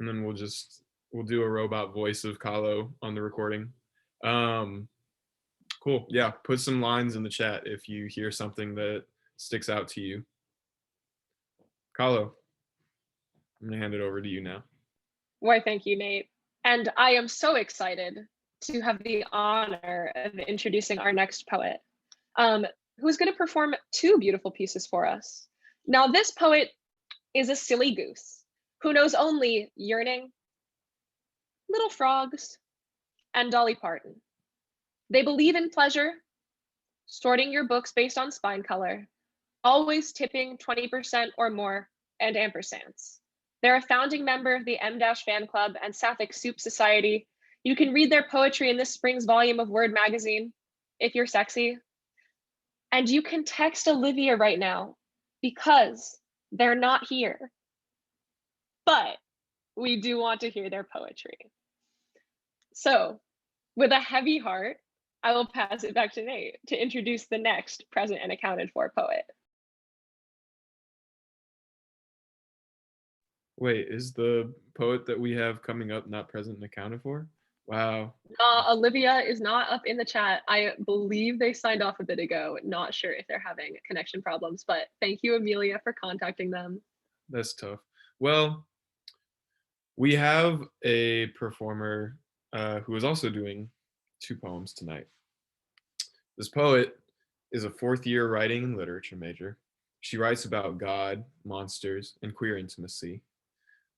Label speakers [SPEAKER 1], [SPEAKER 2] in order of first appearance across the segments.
[SPEAKER 1] and then we'll do a robot voice of Kahlo on the recording. Cool. Yeah, put some lines in the chat if you hear something that sticks out to you. Kahlo, I'm gonna hand it over to you now.
[SPEAKER 2] Why, thank you, Nate. And I am so excited to have the honor of introducing our next poet, who's going to perform two beautiful pieces for us. Now, this poet is a silly goose who knows only yearning, little frogs, and Dolly Parton. They believe in pleasure, sorting your books based on spine color, always tipping 20% or more, and ampersands. They're a founding member of the M-Fan Club and Sapphic Soup Society. You can read their poetry in this spring's volume of Word magazine, if you're sexy. And you can text Olivia right now because they're not here. But we do want to hear their poetry. So with a heavy heart, I will pass it back to Nate to introduce the next present and accounted for poet.
[SPEAKER 1] Wait, is the poet that we have coming up not present and accounted for? Wow.
[SPEAKER 2] Olivia is not up in the chat. I believe they signed off a bit ago. Not sure if they're having connection problems, but thank you, Amelia, for contacting them.
[SPEAKER 1] That's tough. Well, we have a performer who is also doing two poems tonight. This poet is a fourth-year writing and literature major. She writes about God, monsters, and queer intimacy.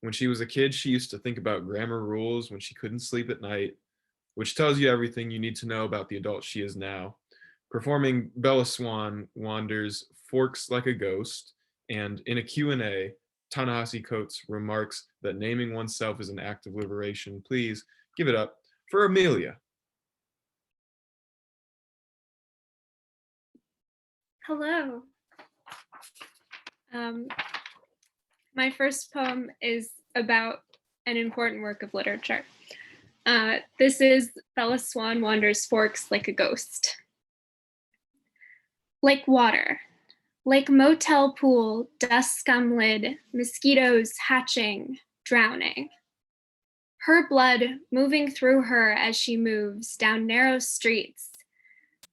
[SPEAKER 1] When she was a kid, she used to think about grammar rules when she couldn't sleep at night, which tells you everything you need to know about the adult she is now. Performing Bella Swan wanders Forks Like a Ghost, and in a Q&A, Ta-Nehisi Coates remarks that naming oneself is an act of liberation. Please give it up for Amelia.
[SPEAKER 3] Hello. My first poem is about an important work of literature. This is Bella Swan wanders Forks Like a Ghost. Like water, like motel pool, dust scum lid, mosquitoes hatching, drowning. Her blood moving through her as she moves down narrow streets,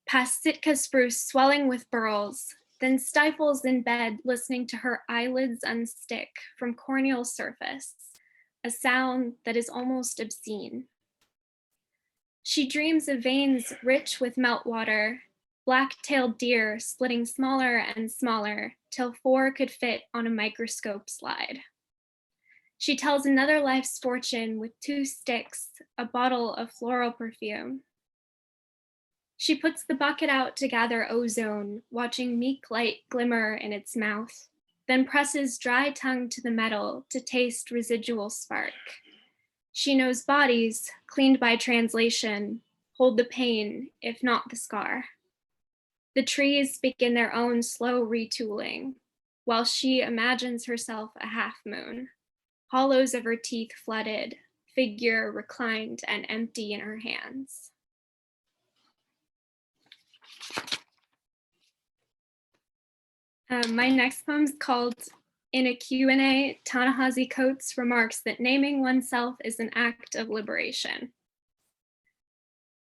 [SPEAKER 3] past Sitka spruce swelling with burls, then stifles in bed listening to her eyelids unstick from corneal surface, a sound that is almost obscene. She dreams of veins rich with meltwater, black-tailed deer splitting smaller and smaller till 4 could fit on a microscope slide. She tells another life's fortune with 2 sticks, a bottle of floral perfume. She puts the bucket out to gather ozone, watching meek light glimmer in its mouth, then presses dry tongue to the metal to taste residual spark. She knows bodies, cleaned by translation, hold the pain, if not the scar. The trees begin their own slow retooling, while she imagines herself a half moon, hollows of her teeth flooded, figure reclined and empty in her hands. My next poem is called In a Q&A, Ta-Nehisi Coates remarks that naming oneself is an act of liberation.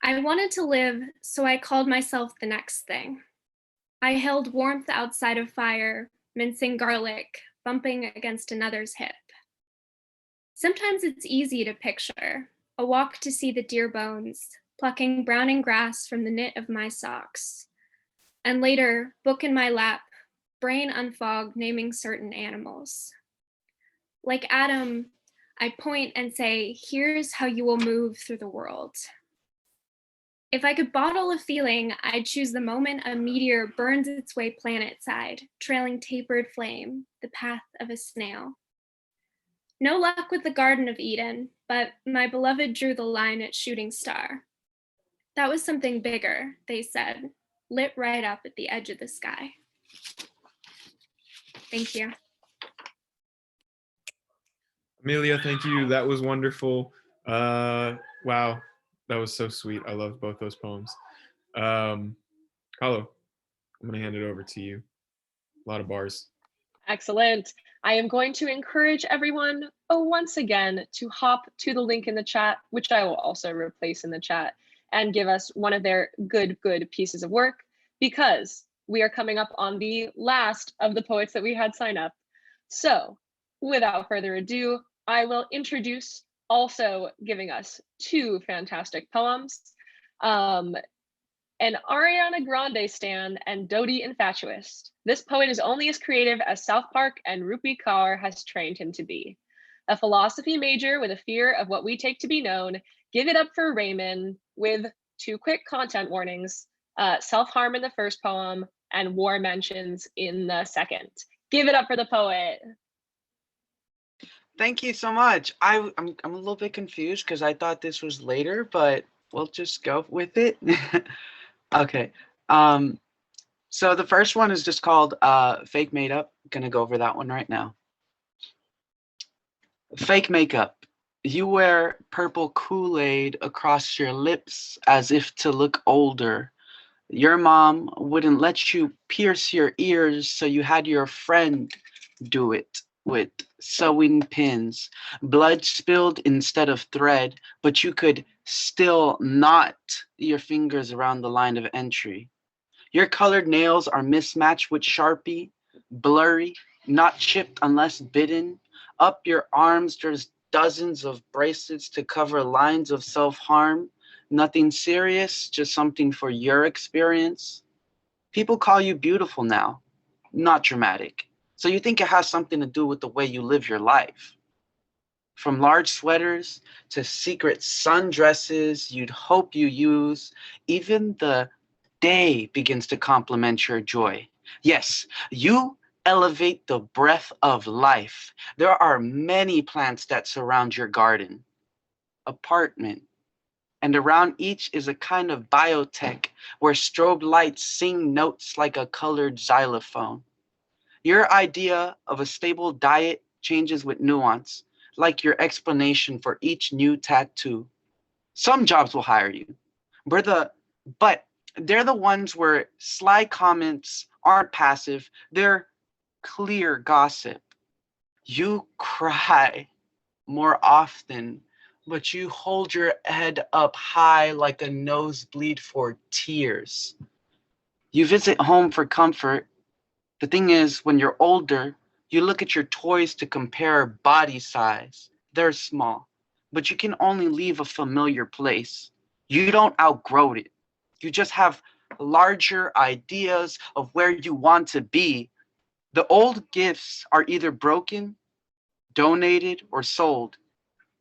[SPEAKER 3] I wanted to live, so I called myself the next thing. I held warmth outside of fire, mincing garlic, bumping against another's hip. Sometimes it's easy to picture a walk to see the deer bones, plucking browning grass from the knit of my socks. And later, book in my lap, brain unfogged, naming certain animals. Like Adam, I point and say, here's how you will move through the world. If I could bottle a feeling, I'd choose the moment a meteor burns its way planet-side, trailing tapered flame, the path of a snail. No luck with the Garden of Eden, but my beloved drew the line at shooting star. That was something bigger, they said, lit right up at the edge of the sky. Thank you.
[SPEAKER 1] Amelia, thank you. That was wonderful. Wow, that was so sweet. I love both those poems. Kahlo, I'm gonna hand it over to you. A lot of bars.
[SPEAKER 2] Excellent. I am going to encourage everyone, once again, to hop to the link in the chat, which I will also replace in the chat, and give us one of their good pieces of work, because we are coming up on the last of the poets that we had sign up. So without further ado, I will introduce, also giving us 2 fantastic poems, an Ariana Grande stan and Dodie infatuist. This poet is only as creative as South Park and Rupi Kaur has trained him to be. A philosophy major with a fear of what we take to be known, give it up for Raymond with 2 quick content warnings, self-harm in the first poem and war mentions in the second. Give it up for the poet.
[SPEAKER 4] Thank you so much. I'm a little bit confused because I thought this was later, but we'll just go with it. Okay. So the first one is just called Fake Made Up. Gonna go over that one right now. Fake makeup. You wear purple Kool-Aid across your lips as if to look older. Your mom wouldn't let you pierce your ears, so you had your friend do it with sewing pins. Blood spilled instead of thread, but you could still knot your fingers around the line of entry. Your colored nails are mismatched with Sharpie, blurry, not chipped unless bitten. Up your arms, there's dozens of bracelets to cover lines of self-harm. Nothing serious, just something for your experience. People call you beautiful now, not dramatic. So you think it has something to do with the way you live your life. From large sweaters to secret sundresses you'd hope you use, even the day begins to complement your joy. Yes, you elevate the breath of life. There are many plants that surround your garden, apartment, and around each is a kind of biotech where strobe lights sing notes like a colored xylophone. Your idea of a stable diet changes with nuance, like your explanation for each new tattoo. Some jobs will hire you, but they're the ones where sly comments aren't passive, they're clear gossip. You cry more often, but you hold your head up high like a nosebleed for tears. You visit home for comfort. The thing is, when you're older, you look at your toys to compare body size. They're small, but you can only leave a familiar place. You don't outgrow it. You just have larger ideas of where you want to be. The old gifts are either broken, donated, or sold.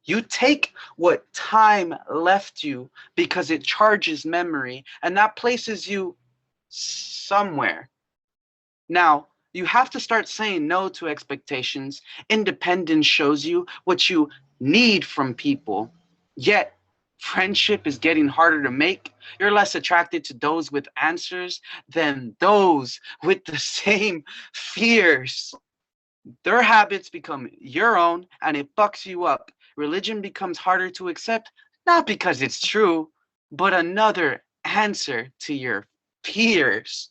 [SPEAKER 4] You take what time left you because it charges memory, and that places you somewhere. Now, you have to start saying no to expectations. Independence shows you what you need from people. Yet, friendship is getting harder to make. You're less attracted to those with answers than those with the same fears. Their habits become your own and it fucks you up. Religion becomes harder to accept, not because it's true, but another answer to your fears.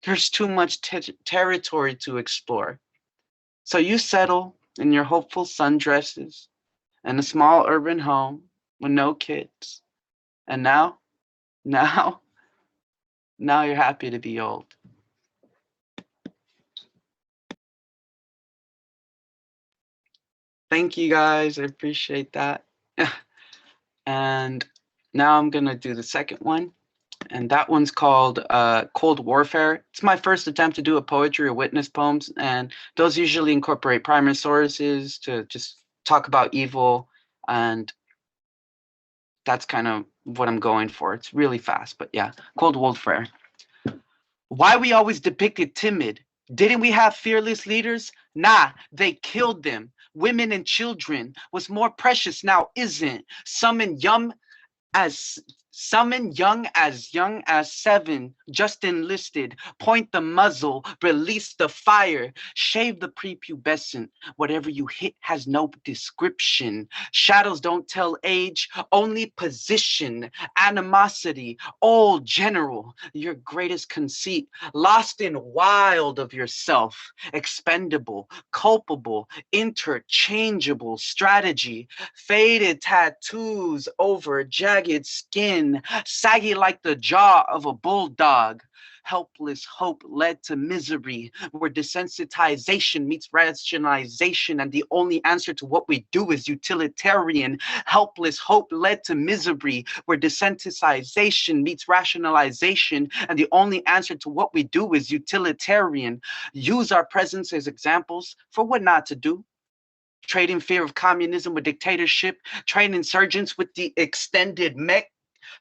[SPEAKER 4] There's too much territory to explore. So you settle in your hopeful sundresses in a small urban home with no kids. And now you're happy to be old. Thank you guys, I appreciate that. And now I'm gonna do the second one. And that one's called Cold Warfare. It's my first attempt to do a poetry or witness poems, and those usually incorporate primary sources to just talk about evil, and that's kind of what I'm going for. It's really fast, but yeah, Cold Warfare. Why we always depicted timid? Didn't we have fearless leaders? Nah, they killed them. Women and children was more precious now, isn't? Some in yum as Summon young as 7, just enlisted. Point the muzzle, release the fire. Shave the prepubescent. Whatever you hit has no description. Shadows don't tell age, only position. Animosity, old general, your greatest conceit. Lost in wild of yourself. Expendable, culpable, interchangeable strategy. Faded tattoos over jagged skin, saggy like the jaw of a bulldog. Helpless hope led to misery, where desensitization meets rationalization, and the only answer to what we do is utilitarian. Helpless hope led to misery, where desensitization meets rationalization, and the only answer to what we do is utilitarian. Use our presence as examples for what not to do. Trading fear of communism with dictatorship, train insurgents with the extended mech.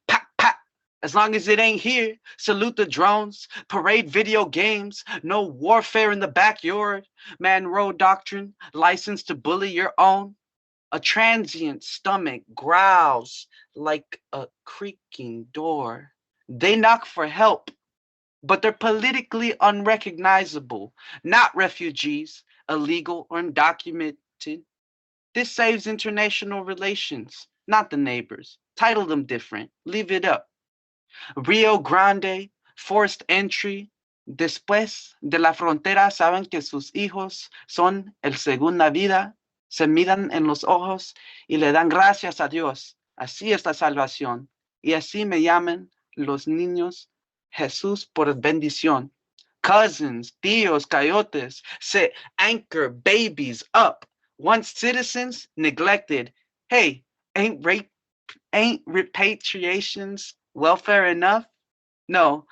[SPEAKER 4] Pat, pat. As long as it ain't here, salute the drones, parade video games, no warfare in the backyard, Monroe Doctrine, license to bully your own. A transient stomach growls like a creaking door. They knock for help, but they're politically unrecognizable, not refugees, illegal or undocumented. This saves international relations, not the neighbors. Title them different, leave it up. Rio Grande, forced entry. Después de la frontera saben que sus hijos son el segunda vida, se miran en los ojos y le dan gracias a Dios. Así es la salvación. Y así me llaman los niños Jesús por bendición. Cousins, tíos, coyotes, se anchor babies up. Once citizens neglected. Hey, ain't repatriations welfare enough? No,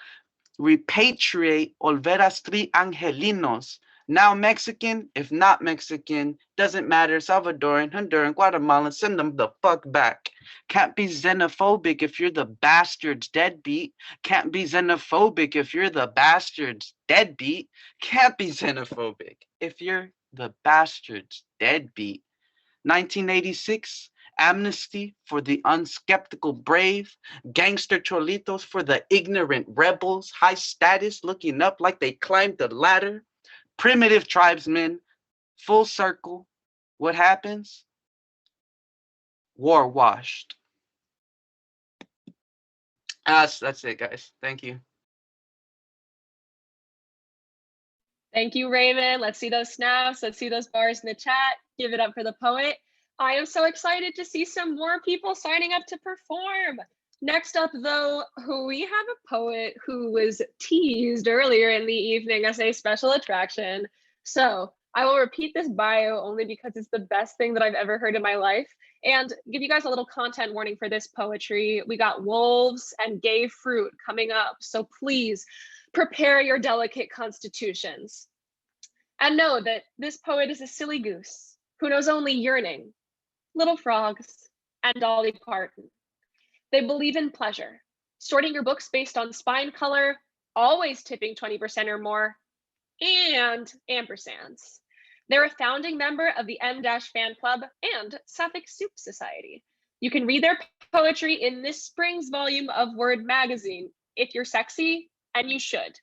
[SPEAKER 4] repatriate Olveras 3 angelinos. Now Mexican, if not Mexican, doesn't matter. Salvadoran, Honduran, Guatemalan, send them the fuck back. Can't be xenophobic if you're the bastard's deadbeat. Can't be xenophobic if you're the bastard's deadbeat. Can't be xenophobic if you're the bastard's deadbeat. 1986, amnesty for the unskeptical brave, gangster cholitos for the ignorant rebels, high status looking up like they climbed the ladder, primitive tribesmen, full circle. What happens? War washed. That's it, guys. Thank you.
[SPEAKER 2] Thank you, Raymond. Let's see those snaps. Let's see those bars in the chat. Give it up for the poet. I am so excited to see some more people signing up to perform. Next up, though, we have a poet who was teased earlier in the evening as a special attraction. So I will repeat this bio only because it's the best thing that I've ever heard in my life, and give you guys a little content warning for this poetry. We got wolves and gay fruit coming up, so please prepare your delicate constitutions. And know that this poet is a silly goose who knows only yearning, little frogs, and Dolly Parton. They believe in pleasure, sorting your books based on spine color, always tipping 20% or more, and ampersands. They're a founding member of the M-Fan Club and Suffolk Soup Society. You can read their poetry in this spring's volume of Word magazine if you're sexy, and you should,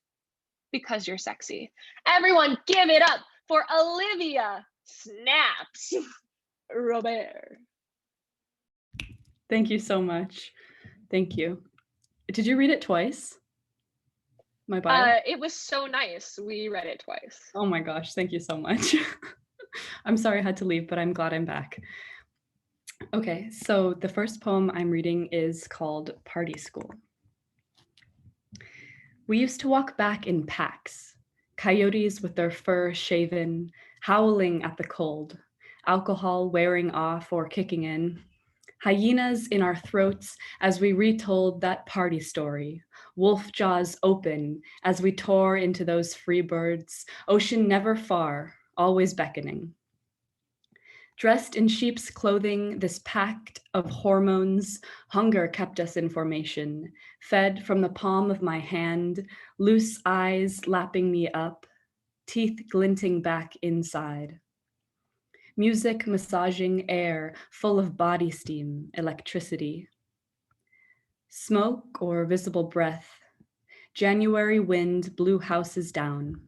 [SPEAKER 2] because you're sexy. Everyone give it up for Olivia Snaps Robert.
[SPEAKER 5] Thank you so much. Thank you. Did you read it twice? My bio?
[SPEAKER 2] It was so nice. We read it twice.
[SPEAKER 5] Oh my gosh, thank you so much. I'm sorry I had to leave, but I'm glad I'm back. Okay, so the first poem I'm reading is called Party School. We used to walk back in packs, coyotes with their fur shaven, howling at the cold, alcohol wearing off or kicking in, hyenas in our throats as we retold that party story, wolf jaws open as we tore into those free birds, ocean never far, always beckoning. Dressed in sheep's clothing, this pact of hormones, hunger kept us in formation, fed from the palm of my hand, loose eyes lapping me up, teeth glinting back inside. Music massaging air full of body steam, electricity. Smoke or visible breath, January wind blew houses down.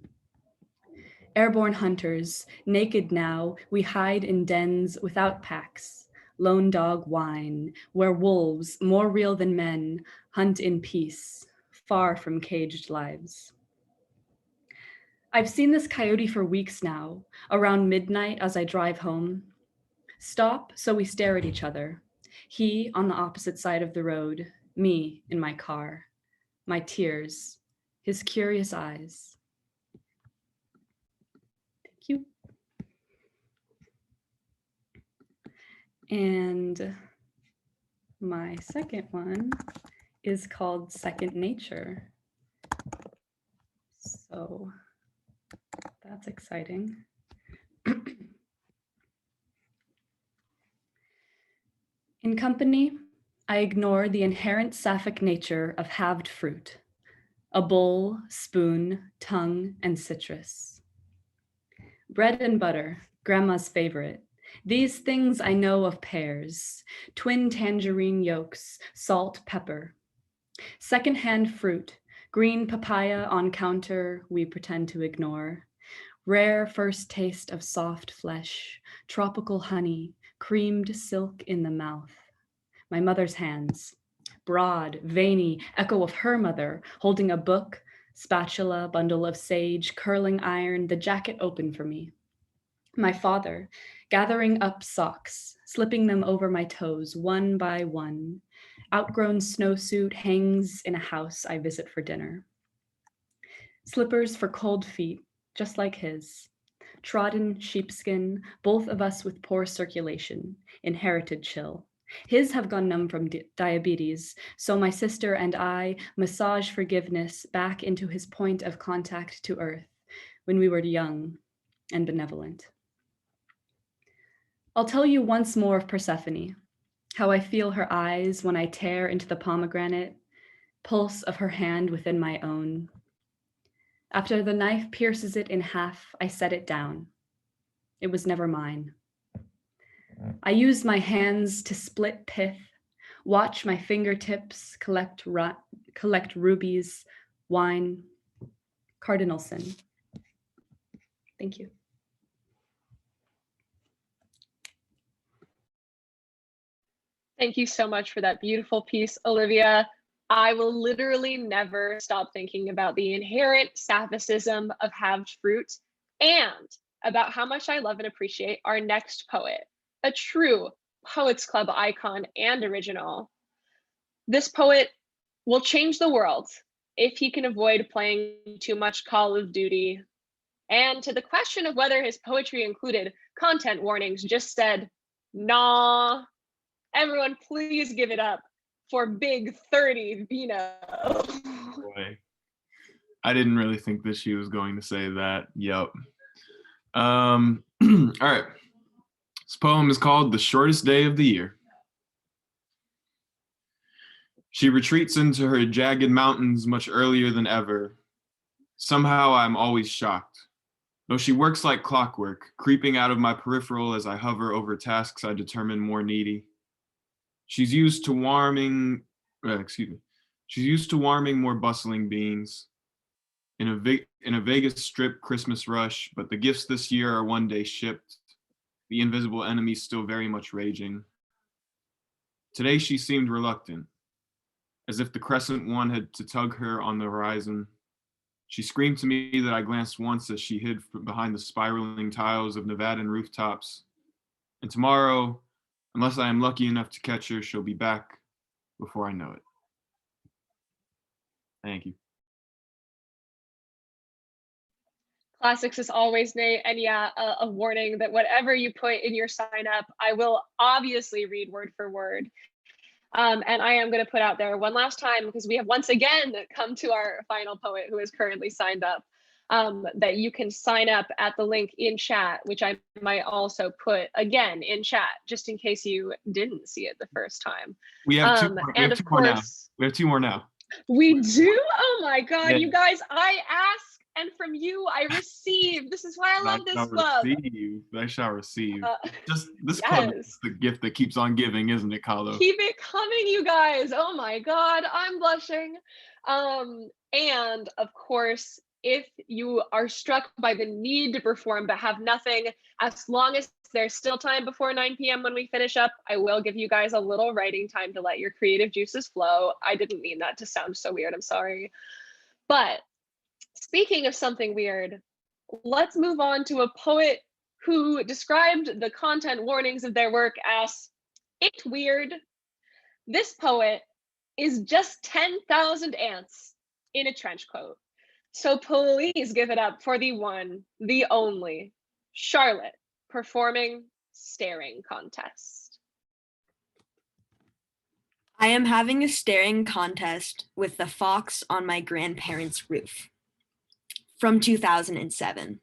[SPEAKER 5] Airborne hunters, naked now, we hide in dens without packs. Lone dog whine, where wolves, more real than men, hunt in peace, far from caged lives. I've seen this coyote for weeks now, around midnight as I drive home. Stop so we stare at each other. He on the opposite side of the road, me in my car. My tears, his curious eyes. Thank you. And my second one is called Second Nature. So that's exciting. In company, I ignore the inherent sapphic nature of halved fruit, a bowl, spoon, tongue, and citrus. Bread and butter, grandma's favorite. These things I know of pears, twin tangerine yolks, salt, pepper. Secondhand fruit, green papaya on counter we pretend to ignore. Rare first taste of soft flesh, tropical honey, creamed silk in the mouth. My mother's hands, broad, veiny, echo of her mother, holding a book, spatula, bundle of sage, curling iron, the jacket open for me. My father, gathering up socks, slipping them over my toes one by one. Outgrown snowsuit hangs in a house I visit for dinner. Slippers for cold feet, just like his. Trodden sheepskin, both of us with poor circulation, inherited chill. His have gone numb from diabetes, so my sister and I massage forgiveness back into his point of contact to earth when we were young and benevolent. I'll tell you once more of Persephone, how I feel her eyes when I tear into the pomegranate, pulse of her hand within my own. After the knife pierces it in half, I set it down. It was never mine. I use my hands to split pith, watch my fingertips collect rubies, wine, cardinal sin. Thank you.
[SPEAKER 2] Thank you so much for that beautiful piece, Olivia. I will literally never stop thinking about the inherent sapphicism of halved fruit and about how much I love and appreciate our next poet, a true Poets Club icon and original. This poet will change the world if he can avoid playing too much Call of Duty. And to the question of whether his poetry included content warnings, just said, nah. Everyone, please give it up for Big 30 Vino.
[SPEAKER 1] Boy. I didn't really think that she was going to say that. Yep. All right. This poem is called The Shortest Day of the Year. She retreats into her jagged mountains much earlier than ever. Somehow I'm always shocked. Though she works like clockwork, creeping out of my peripheral as I hover over tasks I determine more needy. She's used to warming more bustling beings in a Vegas Strip Christmas rush, but the gifts this year are one day shipped. The invisible enemy still very much raging. Today she seemed reluctant, as if the crescent one had to tug her on the horizon. She screamed to me that I glanced once as she hid behind the spiraling tiles of Nevadan rooftops. And tomorrow, unless I am lucky enough to catch her, she'll be back before I know it. Thank you.
[SPEAKER 2] Classics as always, Nate. And yeah, a warning that whatever you put in your sign up, I will obviously read word for word. And I am going to put out there one last time, because we have once again come to our final poet who is currently signed up, that you can sign up at the link in chat, which I might also put again in chat, just in case you didn't see it the first time.
[SPEAKER 1] We have two more. We have two more now.
[SPEAKER 2] We do? Oh my God,
[SPEAKER 1] Yeah.
[SPEAKER 2] you guys, I ask and from you I receive. This is why I
[SPEAKER 1] And I
[SPEAKER 2] love this
[SPEAKER 1] shall
[SPEAKER 2] club.
[SPEAKER 1] receive. I shall receive. Just this club is
[SPEAKER 2] Yes.
[SPEAKER 1] the gift that keeps on giving, isn't it, Kahlo?
[SPEAKER 2] Keep it coming, you guys. Oh my God, I'm blushing. And of course, if you are struck by the need to perform but have nothing, as long as there's still time before 9 p.m. when we finish up, I will give you guys a little writing time to let your creative juices flow. I didn't mean that to sound so weird, I'm sorry. But speaking of something weird, let's move on to a poet who described the content warnings of their work as "it weird." This poet is just 10,000 ants in a trench coat. So please give it up for the one, the only, Charlotte, performing Staring Contest.
[SPEAKER 6] I am having a staring contest with the fox on my grandparents' roof. From 2007.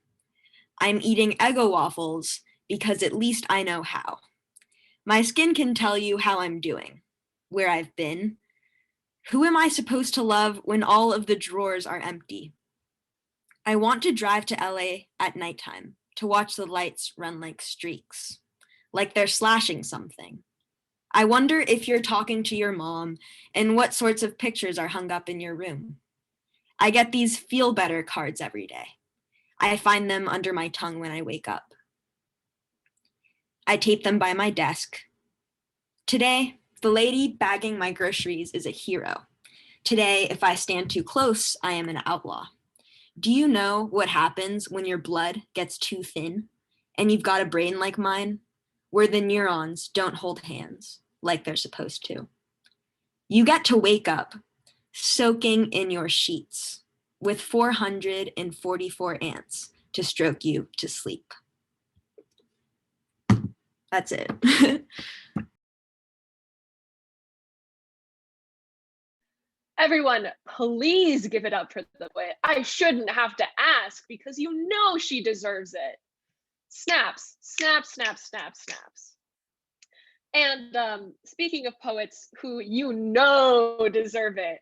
[SPEAKER 6] I'm eating Eggo waffles because at least I know how. My skin can tell you how I'm doing, where I've been. Who am I supposed to love when all of the drawers are empty? I want to drive to LA at nighttime to watch the lights run like streaks, like they're slashing something. I wonder if you're talking to your mom and what sorts of pictures are hung up in your room. I get these feel better cards every day. I find them under my tongue when I wake up. I tape them by my desk. Today, the lady bagging my groceries is a hero. Today, if I stand too close, I am an outlaw. Do you know what happens when your blood gets too thin and you've got a brain like mine, where the neurons don't hold hands like they're supposed to? You get to wake up soaking in your sheets with 444 ants to stroke you to sleep. That's it.
[SPEAKER 2] Everyone, please give it up for the poet. I shouldn't have to ask because you know she deserves it. Snaps, snap, snap, snap, snaps. And speaking of poets who you know deserve it,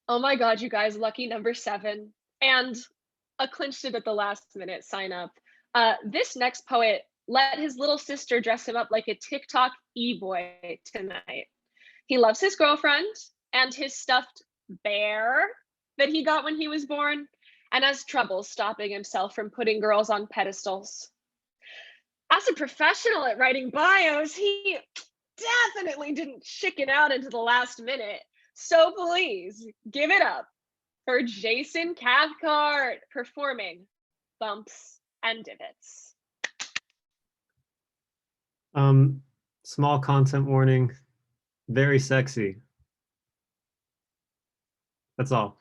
[SPEAKER 2] oh my God, you guys, lucky number 7. And a clinched it at the last minute sign up. This next poet let his little sister dress him up like a TikTok e-boy tonight. He loves his girlfriend and his stuffed bear that he got when he was born, and has trouble stopping himself from putting girls on pedestals. As a professional at writing bios, he definitely didn't chicken out into the last minute. So please give it up for Jason Cathcart performing Bumps and Divots.
[SPEAKER 7] Small content warning, very sexy. That's all.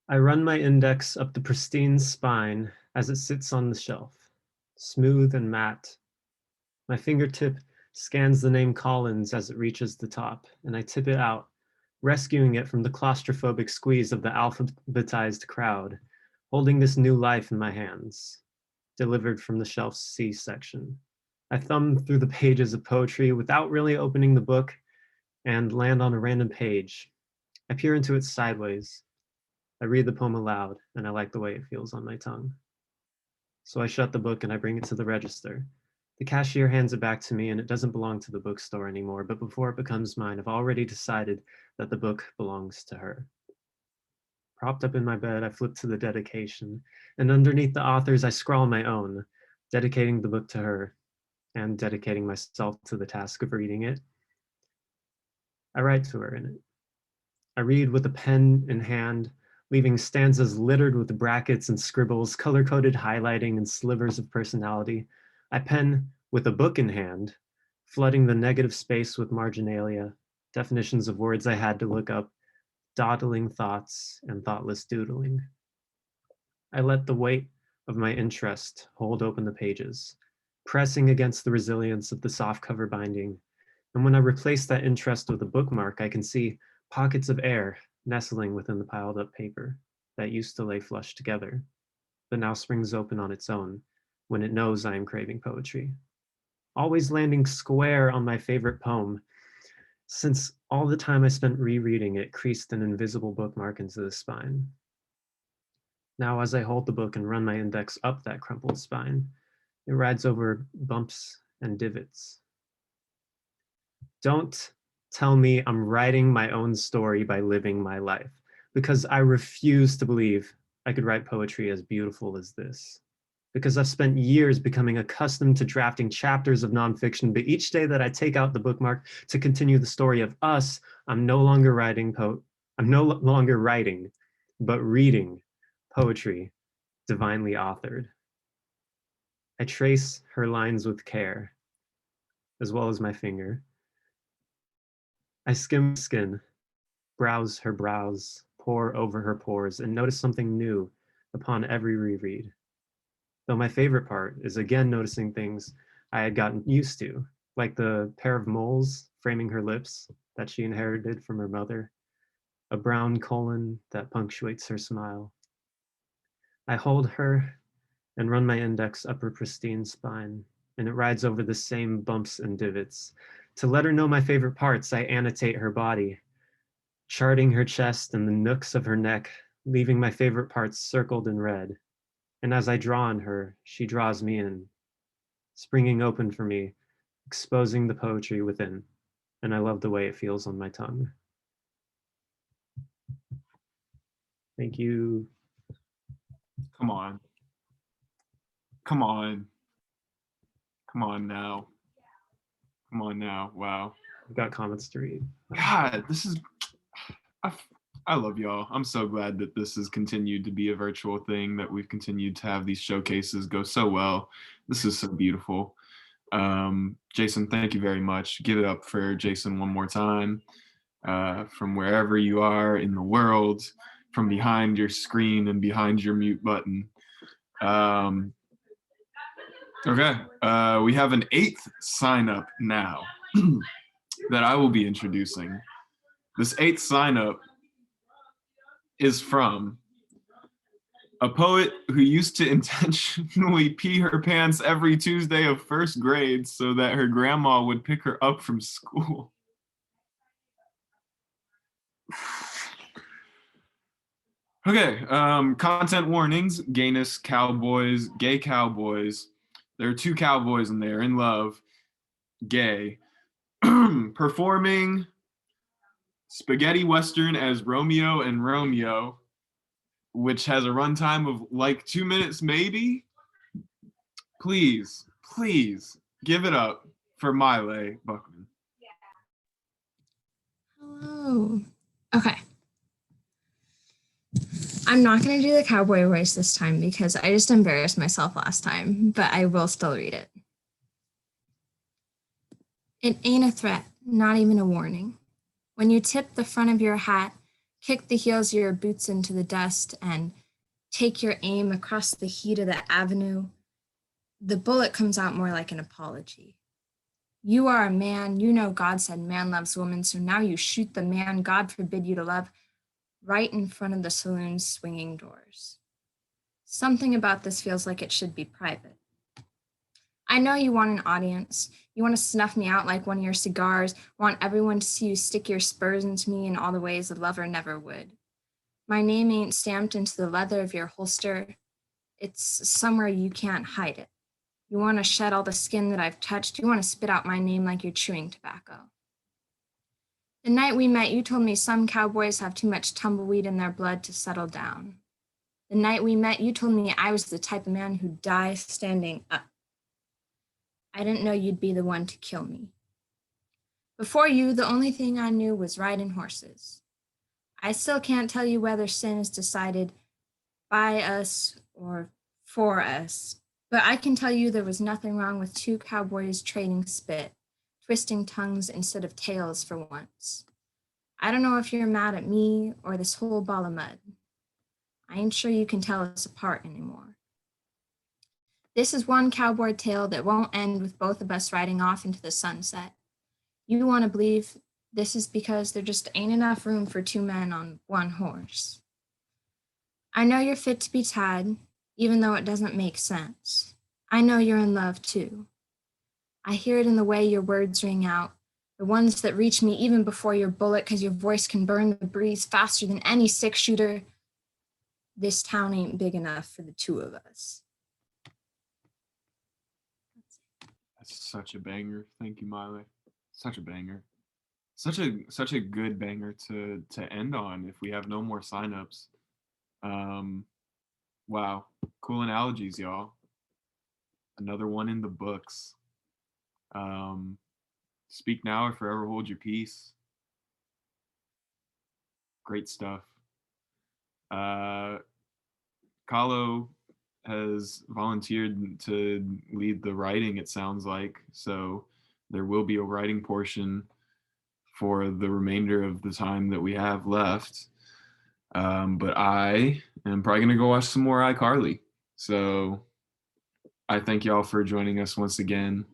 [SPEAKER 7] I run my index up the pristine spine as it sits on the shelf, smooth and matte. My fingertip scans the name Collins as it reaches the top, and I tip it out, rescuing it from the claustrophobic squeeze of the alphabetized crowd, holding this new life in my hands, delivered from the shelf's C section. I thumb through the pages of poetry without really opening the book and land on a random page. I peer into it sideways. I read the poem aloud, and I like the way it feels on my tongue. So I shut the book and I bring it to the register. The cashier hands it back to me, and it doesn't belong to the bookstore anymore, but before it becomes mine, I've already decided that the book belongs to her. Propped up in my bed, I flip to the dedication, and underneath the authors, I scrawl my own, dedicating the book to her, and dedicating myself to the task of reading it. I write to her in it. I read with a pen in hand, leaving stanzas littered with brackets and scribbles, color-coded highlighting and slivers of personality. I pen with a book in hand, flooding the negative space with marginalia, definitions of words I had to look up, dawdling thoughts and thoughtless doodling. I let the weight of my interest hold open the pages, pressing against the resilience of the softcover binding. And when I replace that interest with a bookmark, I can see pockets of air nestling within the piled up paper that used to lay flush together, but now springs open on its own when it knows I am craving poetry. Always landing square on my favorite poem, since all the time I spent rereading it creased an invisible bookmark into the spine. Now, as I hold the book and run my index up that crumpled spine, it rides over bumps and divots. Don't tell me I'm writing my own story by living my life, because I refuse to believe I could write poetry as beautiful as this. Because I've spent years becoming accustomed to drafting chapters of nonfiction, but each day that I take out the bookmark to continue the story of us, I'm no longer writing, but reading poetry divinely authored. I trace her lines with care, as well as my finger. I skim skin, browse her brows, pore over her pores, and notice something new upon every reread. Though my favorite part is again noticing things I had gotten used to, like the pair of moles framing her lips that she inherited from her mother, a brown colon that punctuates her smile. I hold her and run my index up her pristine spine, and it rides over the same bumps and divots. To let her know my favorite parts, I annotate her body, charting her chest and the nooks of her neck, leaving my favorite parts circled in red. And as I draw on her, she draws me in, springing open for me, exposing the poetry within. And I love the way it feels on my tongue. Thank you.
[SPEAKER 1] Come on. Come on. Come on now. Come on now. Wow.
[SPEAKER 7] I've got comments to read.
[SPEAKER 1] God, this is, I love y'all. I'm so glad that this has continued to be a virtual thing, that we've continued to have these showcases go so well. This is so beautiful. Jason, thank you very much. Give it up for Jason one more time. From wherever you are in the world, from behind your screen and behind your mute button. Okay, we have an 8th sign up now that I will be introducing. This 8th sign up is from a poet who used to intentionally pee her pants every Tuesday of first grade so that her grandma would pick her up from school. Okay, content warnings, gayness cowboys, gay cowboys. There are 2 cowboys in there, in love, gay, performing spaghetti western as Romeo and Romeo, which has a runtime of like 2 minutes maybe. Please, please give it up for Miley Buckman.
[SPEAKER 8] Hello. Okay. I'm not going to do the cowboy voice this time because I just embarrassed myself last time, but I will still read it. It ain't a threat, not even a warning. When you tip the front of your hat, kick the heels of your boots into the dust, and take your aim across the heat of the avenue, the bullet comes out more like an apology. You are a man, you know God said man loves woman, so now you shoot the man God forbid you to love right in front of the saloon's swinging doors. Something about this feels like it should be private. I know you want an audience. You want to snuff me out like one of your cigars, want everyone to see you stick your spurs into me in all the ways a lover never would. My name ain't stamped into the leather of your holster. It's somewhere you can't hide it. You want to shed all the skin that I've touched. You want to spit out my name like you're chewing tobacco. The night we met, you told me some cowboys have too much tumbleweed in their blood to settle down. The night we met, you told me I was the type of man who dies standing up. I didn't know you'd be the one to kill me. Before you, the only thing I knew was riding horses. I still can't tell you whether sin is decided by us or for us, but I can tell you there was nothing wrong with 2 cowboys trading spit, twisting tongues instead of tails for once. I don't know if you're mad at me or this whole ball of mud. I ain't sure you can tell us apart anymore. This is one cowboy tale that won't end with both of us riding off into the sunset. You want to believe this is because there just ain't enough room for 2 men on 1 horse. I know you're fit to be tied, even though it doesn't make sense. I know you're in love too. I hear it in the way your words ring out, the ones that reach me even before your bullet, because your voice can burn the breeze faster than any 6-shooter. This town ain't big enough for the two of us.
[SPEAKER 1] That's such a banger. Thank you, Miley. Such a banger. Such a good banger to end on if we have no more signups. Wow. Cool analogies, y'all. Another one in the books. Speak now or forever hold your peace. Great stuff. Kahlo has volunteered to lead the writing, it sounds like. So there will be a writing portion for the remainder of the time that we have left. But I am probably going to go watch some more iCarly. So I thank y'all for joining us once again.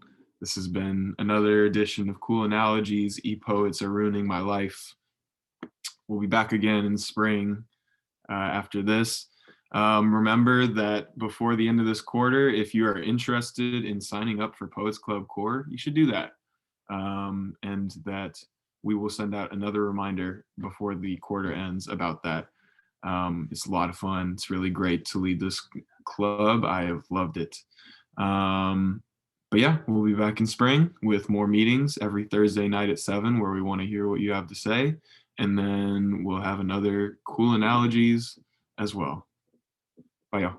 [SPEAKER 1] This has been another edition of Cool Analogies. E-Poets Are Ruining My Life. We'll be back again in spring after this. Remember that before the end of this quarter, if you are interested in signing up for Poets Club Core, you should do that. And that we will send out another reminder before the quarter ends about that. It's a lot of fun. It's really great to lead this club. I have loved it. But yeah, we'll be back in spring with more meetings every Thursday night at 7 where we want to hear what you have to say. And then we'll have another Cool Analogies as well. Bye, y'all.